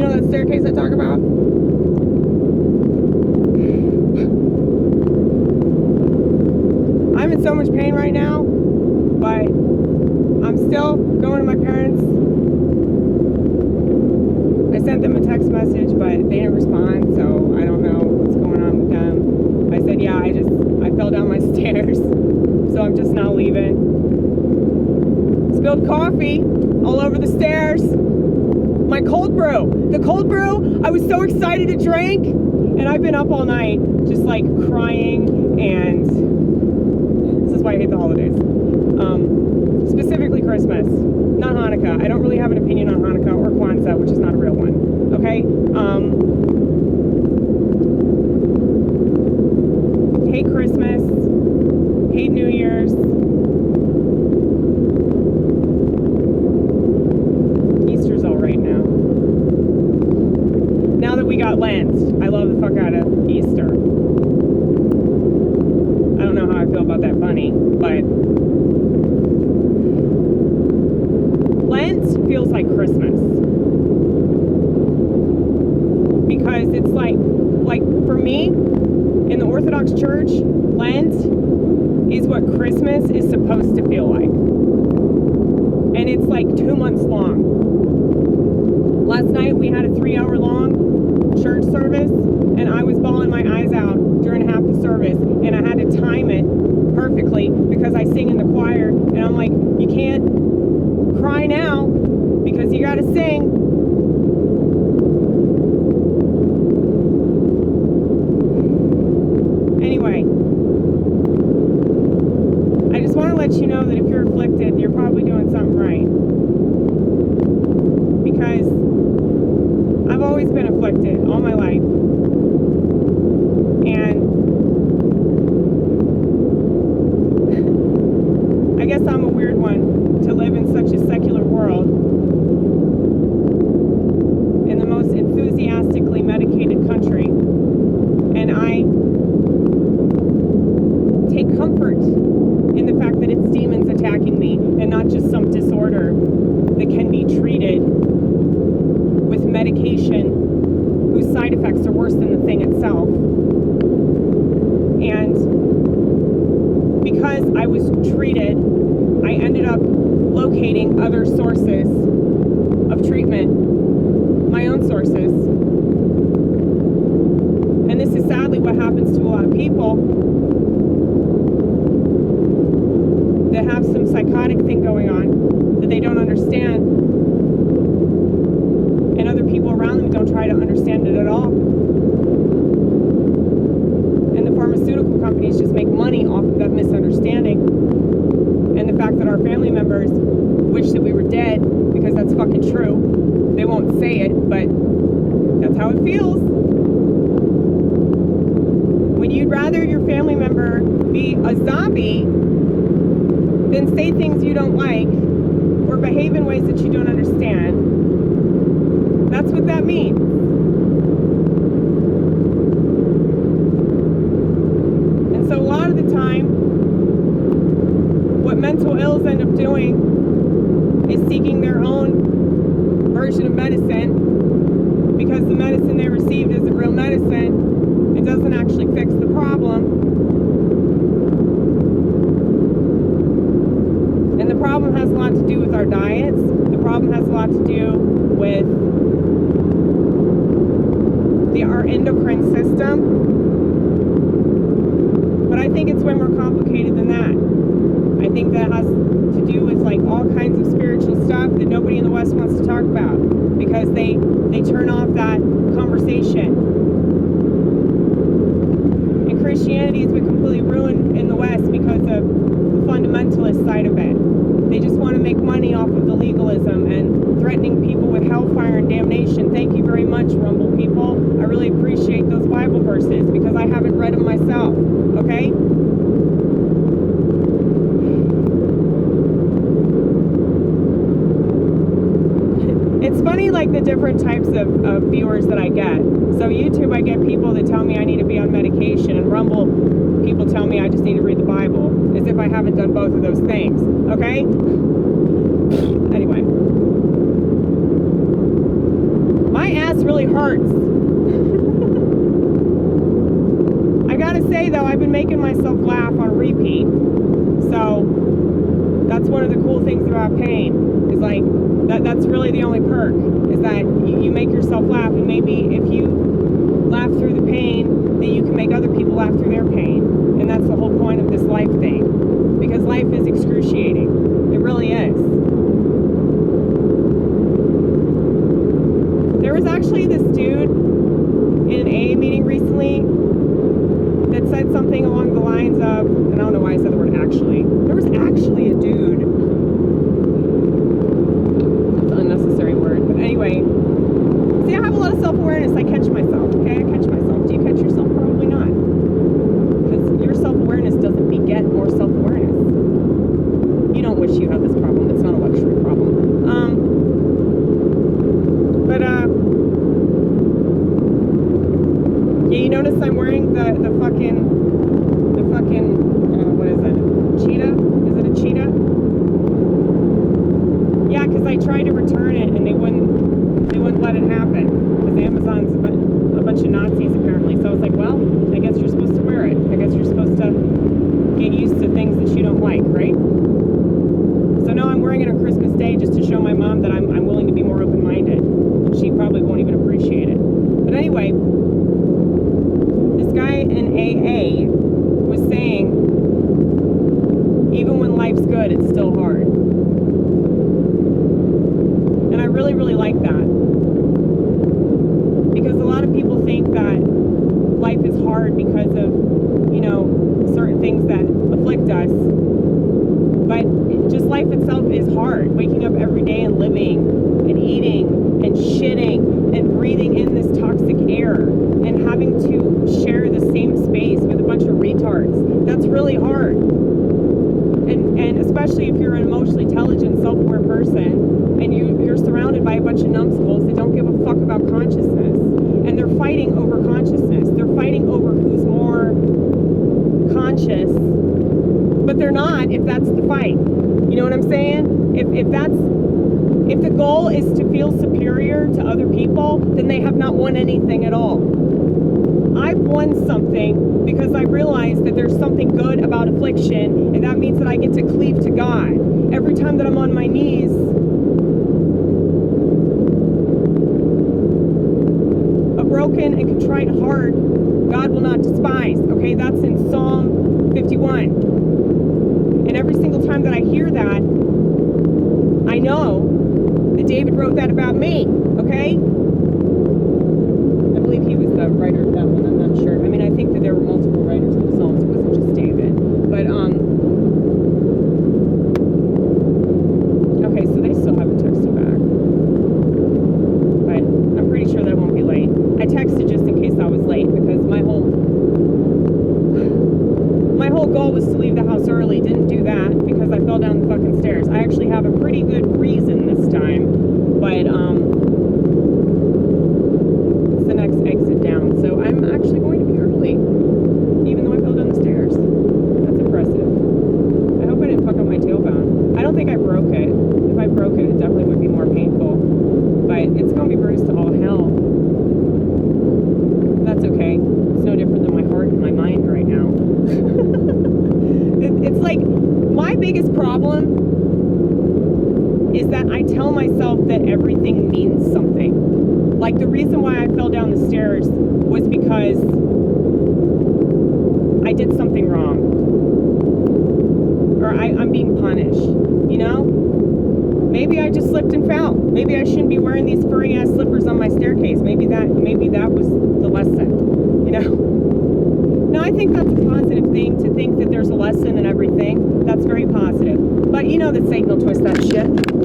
know that staircase I talk about? I'm in so much pain right now, but I'm still going to my parents. I sent them a text message, but they didn't respond, so I don't know what's going on with them. I said, yeah, I fell down my stairs, so I'm just now leaving. Spilled coffee all over the stairs. My cold brew. The cold brew, I was so excited to drink, and I've been up all night just like crying, and this is why I hate the holidays. Specifically Christmas, not Hanukkah. I don't really have an opinion on Hanukkah or Kwanza, which is not a real one. Okay? Hate Christmas, hate New Year's. Easter's all right now. Now that we got Lent, I love the fuck out of Easter. I don't know how I feel about that bunny, but Lent feels like Christmas. Because it's like for me, in the Orthodox Church, Lent is what Christmas is supposed to feel like. And it's like 2 months long. Last night we had a 3-hour-long church service, and I was bawling my eyes out during half the service, and I had to time it perfectly because I sing in the choir, and I'm like, you can't cry now because you gotta sing. Anyway, I just want to let you know that if you're afflicted, you're probably doing something right. Because I've always been afflicted all my life. And I guess I'm a weird one to live in such a secular world, in the most enthusiastically medicated country, and I take comfort in the fact that it's demons attacking me and not just some disorder that can be treated with medication whose side effects are worse than the thing itself. And because I was treated, I ended up locating other sources of treatment, my own sources. And this is sadly what happens to a lot of people that have some psychotic thing going on that they don't understand, and other people around them don't try to understand it at all. And the pharmaceutical companies just make money off of that misunderstanding and the fact that our family members wish that we were dead, because that's fucking true. They won't say it, but that's how it feels. When you'd rather your family member be a zombie than say things you don't like or behave in ways that you don't understand. That's what that means. And so a lot of the time, what mental ills end up doing is seeking their own version of medicine, because the medicine they received isn't real medicine. It doesn't actually fix the problem. And the problem has a lot to do with our diets. The problem has a lot to do with our endocrine system. But I think it's way more complicated than that. I think that has to do with like all kinds of spiritual stuff that nobody in the West wants to talk about, because they turn off that conversation. And Christianity has been completely ruined in the West because of the fundamentalist side of it. They just want to make money off of the legalism and threatening people with hellfire and damnation. Thank you very much, Rumble people. I really appreciate those Bible verses because I haven't read them myself, okay? It's funny, like the different types of viewers that I get. So YouTube, I get people that tell me I need to be on medication, and Rumble, people tell me I just need to read the Bible, as if I haven't done both of those things, okay? Anyway. My ass really hurts. I gotta say though, I've been making myself laugh on repeat. So that's one of the cool things about pain, is like that's really the only perk, is that you make yourself laugh, and maybe if you laugh through the pain, then you can make other people laugh through their pain. And that's the whole point of this life thing, because life is excruciating. It really is. There was actually this dude in an AA meeting recently that said something along the lines of, and I don't know why I said the word actually. There was actually a dude. It's an unnecessary word, but anyway. See, I have a lot of self-awareness. I catch myself, okay? I catch myself. Do you catch yourself? Probably not. Because your self-awareness doesn't beget more self-awareness. You don't wish you had this problem. It's not a luxury problem. Yeah, you notice I'm wearing the fucking, what is it? Cheetah? Is it a cheetah? Yeah, because I tried to return it and they wouldn't let it happen. Because Amazon's a bunch of Nazis apparently. So I was like, well, I guess you're supposed to wear it. I guess you're supposed to get used to things that you don't like, right? So now I'm wearing it on Christmas Day just to show my mom that I'm willing to be more open-minded. And she probably won't even appreciate it. But anyway, this guy in AA was saying, even when life's good, it's still hard. And I really, really like that. Because a lot of people think that life is hard because of, certain things that afflict us. But just life itself is hard. Waking up every day and living and eating and shitting and breathing in this toxic air and having to share the same space with a bunch of retards. That's really hard. And especially if you're an emotionally intelligent, self-aware person and you're surrounded by a bunch of numbskulls that don't give a fuck about consciousness. And they're fighting over consciousness. They're fighting over who's more conscious. But they're not, if that's the fight. You know what I'm saying? If the goal is to feel superior to other people, then they have not won anything at all. I've won something because I realize that there's something good about affliction, and that means that I get to cleave to God. Every time that I'm on my knees, a broken and contrite heart, God will not despise. Okay, that's in Psalm 51. And every single time that I hear that, I know that David wrote that about me, okay? I believe he was the writer of that one, I'm not sure. I mean, I think that there were multiple writers of the Psalms, it wasn't just David. But, okay, so they still haven't texted back. But I'm pretty sure that won't be late. I texted just in case I was late, because my whole goal was to leave the house early. Didn't do that because I fell down the fucking stairs. I actually have a pretty good reason this time, but it's the next exit down, so I'm actually going to be early, even though I fell down the stairs. That's impressive. I hope I didn't fuck up my tailbone. I don't think I broke it. If I broke it, it definitely would be more painful, but it's going to be bruised to all hell. That's okay. It's no different than my heart and my mind right now. It's like, my biggest problem is that I tell myself that everything means something. Like, the reason why I fell down the stairs was because I did something wrong. Or I'm being punished, you know? Maybe I just slipped and fell. Maybe I shouldn't be wearing these furry ass slippers on my staircase. Maybe that was the lesson, you know? Now, I think that's a positive thing, to think that there's a lesson in everything. That's very positive. But you know that Satan will twist that shit.